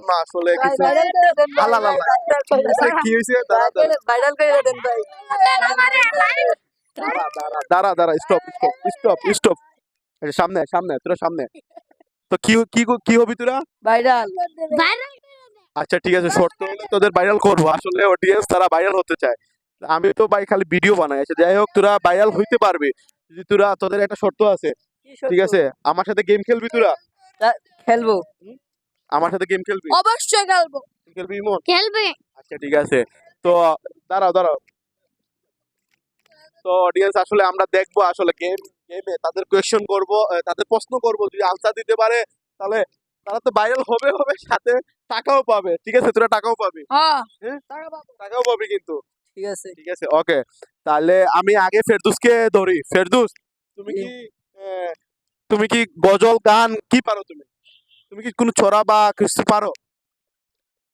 জন্য আসলে কিছু আল্লাহ আল্লাহ কি হয়েছে দাঁড়া দাঁড়া দাঁড়া স্টপ স্টপ স্টপ স্টপ সামনে সামনে তোরা সামনে তো কি কি কি হবি তোরা ভাইরাল আচ্ছা ঠিক আছে শর্ত হলে তোদের ভাইরাল করবো আসলে অডিয়েন্স তারা ভাইরাল হতে চায় আমি তো ভাই খালি ভিডিও বানাই আচ্ছা যাই হোক তোরা ভাইরাল হইতে পারবে যদি তোরা তোদের একটা শর্ত আছে ঠিক আছে আমার সাথে গেম খেলবি তোরা খেলবো আমার সাথে গেম খেলবি অবশ্যই খেলবো খেলবি ইমন খেলবে আচ্ছা ঠিক আছে তো দাঁড়াও দাঁড়াও তো অডিয়েন্স আসলে আমরা দেখবো আসলে গেমে তাদের কোয়েশ্চেন করব তাদের প্রশ্ন করব যদি আনসার দিতে পারে তাহলে তারা তো ভাইরাল হবে হবে সাথে টাকাও পাবে ঠিক আছে তোরা টাকাও পাবি হ্যাঁ হ্যাঁ টাকাও পাবি কিন্তু ঠিক আছে ঠিক আছে ওকে তাহলে আমি আগে ফেরদৌসকে ধরি ফেরদৌস তুমি কি তুমি কি গজল গান কি পারো তুমি তুমি কি কোনো ছড়া বা কিছু পারো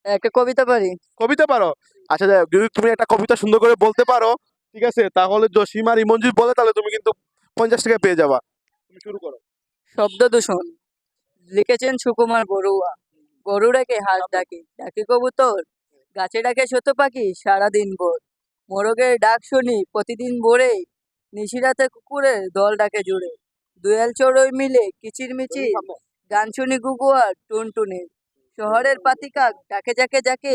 একটা কবিতা পারি কবিতা পারো আচ্ছা যাই হোক, যদি তুমি একটা কবিতা সুন্দর করে বলতে পারো ঠিক আছে তাহলে জসিম আর ইমন যদি বলে তাহলে তুমি কিন্তু 50 টাকা পেয়ে যাবা তুমি শুরু করো শব্দ দূষণ লিখেছেন সুকুমার বড়ুয়া গরু রেখে হাঁস ডাকে ডাকে কবুতর গাছে ডাকে শত পাখি সারাদিন ভোর মোরগের ডাক শুনি প্রতিদিন ভোরে নিশিরাতে কুকুরের দল ডাকে জুড়ে দুয়াল চড়ুই মিলে কিচির মিচির গান শুনি গুগুয়ার টুনটুনে শহরের পাতিকাক ডাকে যাকে যাকে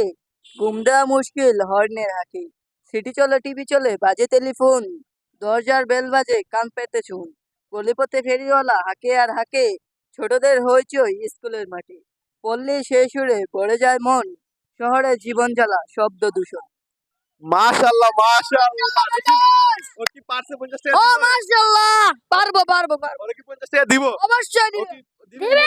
ঘুম দেওয়া মুশকিল হর্নের হাঁকি সিটি চলে টিভি চলে বাজে টেলিফোন দরজার বেল বাজে কান পেতে শুন গলিপথে ফেরিওয়ালা হাঁকে আর হাঁকে ছোটদের হইচই স্কুলের মাঠে পল্লী সেই সুরে পড়ে যায় মন শহরের জীবন জ্বালা শব্দ দূষণ মাশাআল্লাহ মাশাআল্লাহ ওর কি পারছে 50 টাকা ও দিবো? মাশাআল্লাহ পারবো পারবো পারবো ওর কি 50 টাকা দিব অবশ্যই ও দিবে কি দিবে